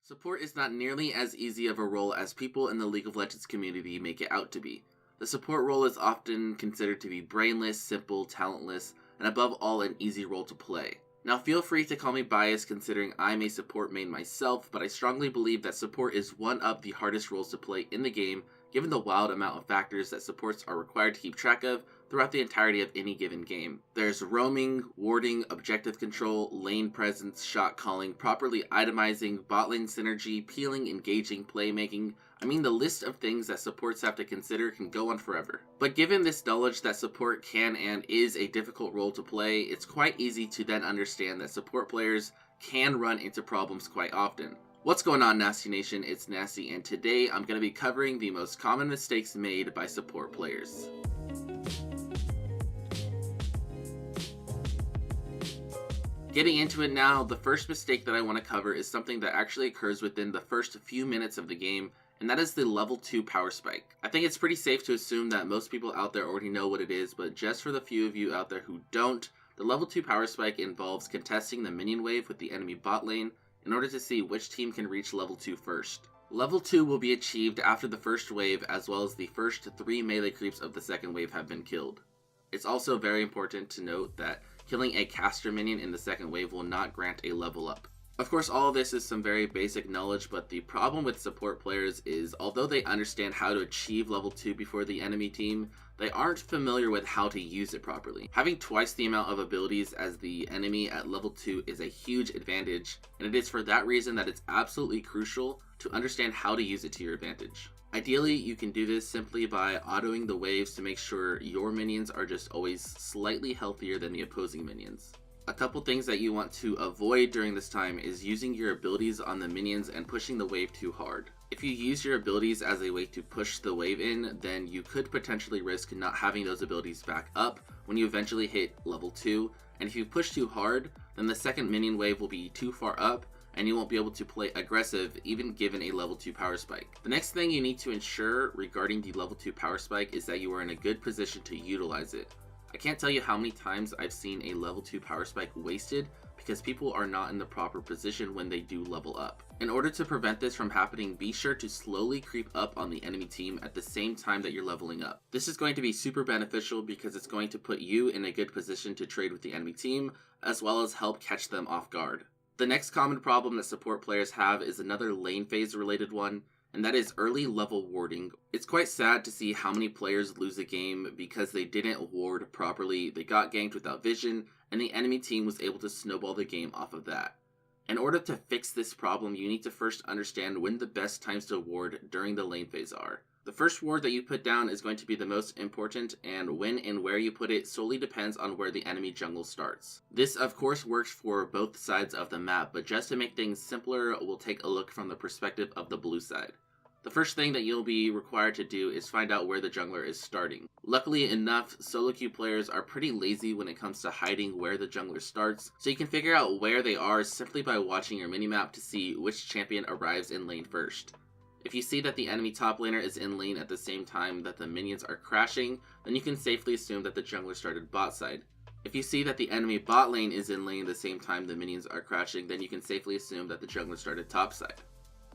Support is not nearly as easy of a role as people in the League of Legends community make it out to be. The support role is often considered to be brainless, simple, talentless, and above all an easy role to play. Now feel free to call me biased considering I'm a support main myself, but I strongly believe that support is one of the hardest roles to play in the game, given the wild amount of factors that supports are required to keep track of throughout the entirety of any given game. There's roaming, warding, objective control, lane presence, shot calling, properly itemizing, bot lane synergy, peeling, engaging, playmaking. I mean, the list of things that supports have to consider can go on forever. But given this knowledge that support can and is a difficult role to play, it's quite easy to then understand that support players can run into problems quite often. What's going on, Nasty Nation? It's Nasty, and today I'm going to be covering the most common mistakes made by support players. Getting into it now, the first mistake that I want to cover is something that actually occurs within the first few minutes of the game, and that is the level 2 power spike. I think it's pretty safe to assume that most people out there already know what it is, but just for the few of you out there who don't, the level 2 power spike involves contesting the minion wave with the enemy bot lane in order to see which team can reach level 2 first. Level 2 will be achieved after the first wave, as well as the first 3 melee creeps of the second wave have been killed. It's also very important to note that killing a caster minion in the second wave will not grant a level up. Of course, all of this is some very basic knowledge, but the problem with support players is, although they understand how to achieve level 2 before the enemy team, they aren't familiar with how to use it properly. Having twice the amount of abilities as the enemy at level 2 is a huge advantage, and it is for that reason that it's absolutely crucial to understand how to use it to your advantage. Ideally, you can do this simply by autoing the waves to make sure your minions are just always slightly healthier than the opposing minions. A couple things that you want to avoid during this time is using your abilities on the minions and pushing the wave too hard. If you use your abilities as a way to push the wave in, then you could potentially risk not having those abilities back up when you eventually hit level 2, and if you push too hard, then the second minion wave will be too far up and you won't be able to play aggressive even given a level 2 power spike. The next thing you need to ensure regarding the level 2 power spike is that you are in a good position to utilize it. I can't tell you how many times I've seen a level 2 power spike wasted because people are not in the proper position when they do level up. In order to prevent this from happening, be sure to slowly creep up on the enemy team at the same time that you're leveling up. This is going to be super beneficial because it's going to put you in a good position to trade with the enemy team, as well as help catch them off guard. The next common problem that support players have is another lane phase related one, and that is early level warding. It's quite sad to see how many players lose a game because they didn't ward properly, they got ganked without vision, and the enemy team was able to snowball the game off of that. In order to fix this problem, you need to first understand when the best times to ward during the lane phase are. The first ward that you put down is going to be the most important, and when and where you put it solely depends on where the enemy jungle starts. This of course works for both sides of the map, but just to make things simpler, we'll take a look from the perspective of the blue side. The first thing that you'll be required to do is find out where the jungler is starting. Luckily enough, solo queue players are pretty lazy when it comes to hiding where the jungler starts, so you can figure out where they are simply by watching your minimap to see which champion arrives in lane first. If you see that the enemy top laner is in lane at the same time that the minions are crashing, then you can safely assume that the jungler started bot side. If you see that the enemy bot lane is in lane at the same time the minions are crashing, then you can safely assume that the jungler started top side.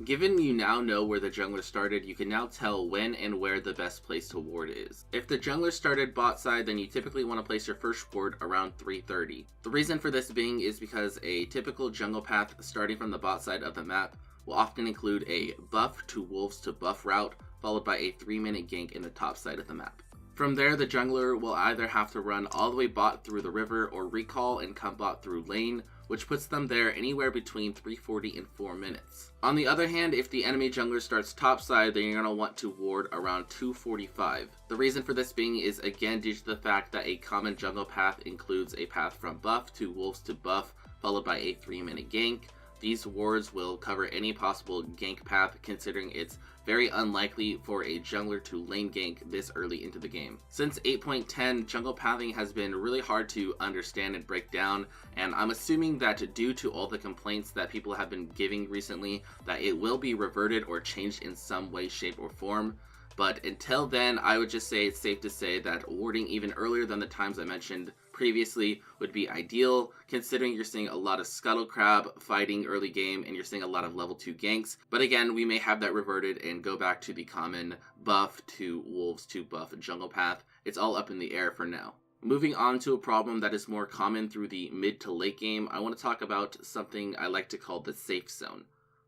Given you now know where the jungler started, you can now tell when and where the best place to ward is. If the jungler started bot side, then you typically want to place your first ward around 330. The reason for this being is because a typical jungle path starting from the bot side of the map will often include a buff to wolves to buff route, followed by a 3-minute gank in the top side of the map. From there, the jungler will either have to run all the way bot through the river or recall and come bot through lane, which puts them there anywhere between 340 and 4 minutes. On the other hand, if the enemy jungler starts topside, then you're going to want to ward around 245. The reason for this being is again due to the fact that a common jungle path includes a path from buff to wolves to buff, followed by a 3-minute gank. These wards will cover any possible gank path, considering it's very unlikely for a jungler to lane gank this early into the game. Since 8.10, jungle pathing has been really hard to understand and break down, and I'm assuming that due to all the complaints that people have been giving recently, that it will be reverted or changed in some way, shape, or form. But until then, I would just say it's safe to say that warding even earlier than the times I mentioned previously would be ideal, considering you're seeing a lot of Scuttle Crab fighting early game and you're seeing a lot of level 2 ganks. But again, we may have that reverted and go back to the common buff to Wolves to buff Jungle Path. It's all up in the air for now. Moving on to a problem that is more common through the mid to late game, I want to talk about something I like to call the safe zone.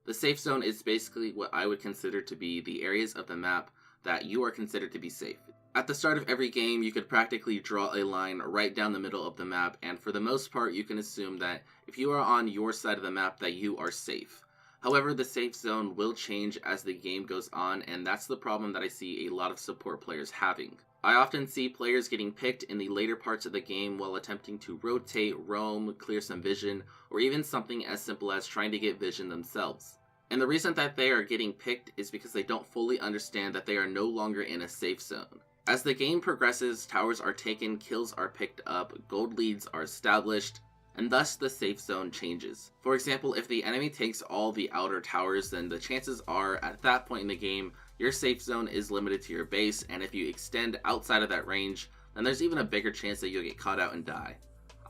The safe zone is basically what I would consider to be the areas of the map that you are considered to be safe. At the start of every game, you could practically draw a line right down the middle of the map, and for the most part, you can assume that if you are on your side of the map, that you are safe. However, the safe zone will change as the game goes on, and that's the problem that I see a lot of support players having. I often see players getting picked in the later parts of the game while attempting to rotate, roam, clear some vision, or even something as simple as trying to get vision themselves. And the reason that they are getting picked is because they don't fully understand that they are no longer in a safe zone. As the game progresses, towers are taken, kills are picked up, gold leads are established, and thus the safe zone changes. For example, if the enemy takes all the outer towers, then the chances are at that point in the game, your safe zone is limited to your base, and if you extend outside of that range, then there's even a bigger chance that you'll get caught out and die.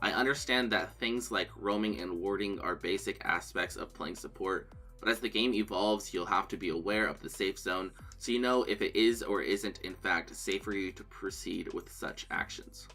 I understand that things like roaming and warding are basic aspects of playing support, but as the game evolves, you'll have to be aware of the safe zone, so you know if it is or isn't in fact safe for you to proceed with such actions.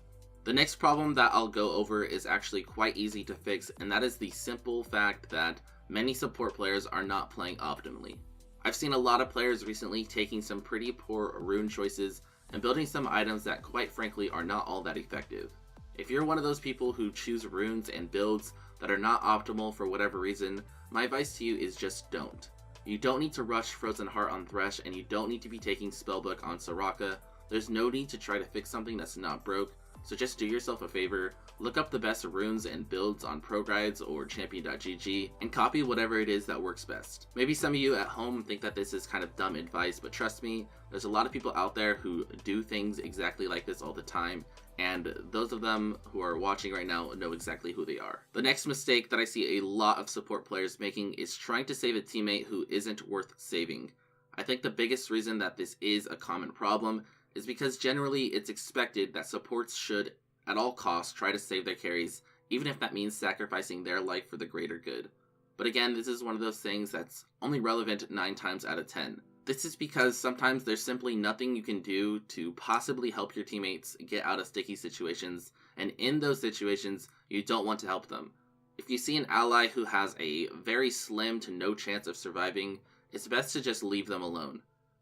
The next problem that I'll go over is actually quite easy to fix, and that is the simple fact that many support players are not playing optimally. I've seen a lot of players recently taking some pretty poor rune choices and building some items that quite frankly are not all that effective. If you're one of those people who choose runes and builds that are not optimal for whatever reason, my advice to you is just don't. You don't need to rush Frozen Heart on Thresh, and you don't need to be taking Spellbook on Soraka. There's no need to try to fix something that's not broke, so just do yourself a favor, look up the best runes and builds on ProGuides or Champion.gg, and copy whatever it is that works best. Maybe some of you at home think that this is kind of dumb advice, but trust me, there's a lot of people out there who do things exactly like this all the time, and those of them who are watching right now know exactly who they are. The next mistake that I see a lot of support players making is trying to save a teammate who isn't worth saving. I think the biggest reason that this is a common problem is because generally it's expected that supports should, at all costs, try to save their carries, even if that means sacrificing their life for the greater good. But again, this is one of those things that's only relevant 9 times out of 10. This is because sometimes there's simply nothing you can do to possibly help your teammates get out of sticky situations, and in those situations, you don't want to help them. If you see an ally who has a very slim to no chance of surviving, it's best to just leave them alone.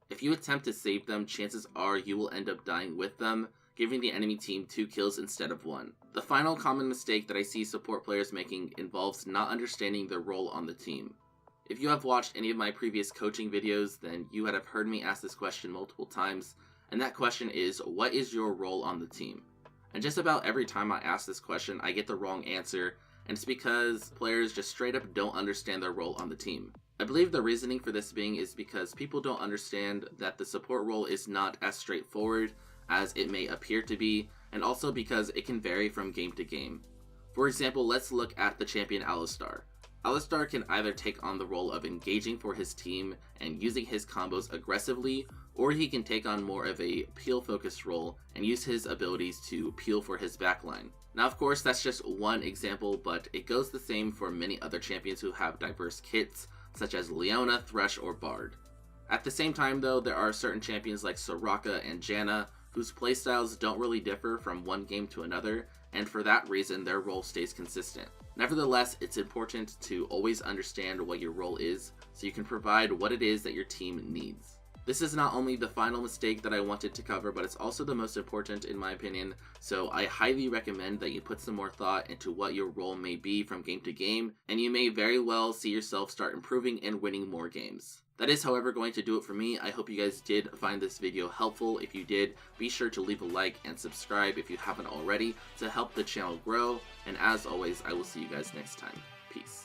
If you attempt to save them, chances are you will end up dying with them, giving the enemy team 2 kills instead of 1. The final common mistake that I see support players making involves not understanding their role on the team. If you have watched any of my previous coaching videos, then you would have heard me ask this question multiple times, and that question is, what is your role on the team? And just about every time I ask this question, I get the wrong answer, and it's because players just straight up don't understand their role on the team. I believe the reasoning for this being is because people don't understand that the support role is not as straightforward as it may appear to be, and also because it can vary from game to game. For example, let's look at the champion Alistar. Alistar can either take on the role of engaging for his team and using his combos aggressively, or he can take on more of a peel-focused role and use his abilities to peel for his backline. Now, of course, that's just one example, but it goes the same for many other champions who have diverse kits, such as Leona, Thresh, or Bard. At the same time, though, there are certain champions like Soraka and Janna whose playstyles don't really differ from one game to another, and for that reason, their role stays consistent. Nevertheless, it's important to always understand what your role is, so you can provide what it is that your team needs. This is not only the final mistake that I wanted to cover, but it's also the most important in my opinion, so I highly recommend that you put some more thought into what your role may be from game to game, and you may very well see yourself start improving and winning more games. That is, however, going to do it for me. I hope you guys did find this video helpful. If you did, be sure to leave a like and subscribe if you haven't already to help the channel grow. And as always, I will see you guys next time. Peace.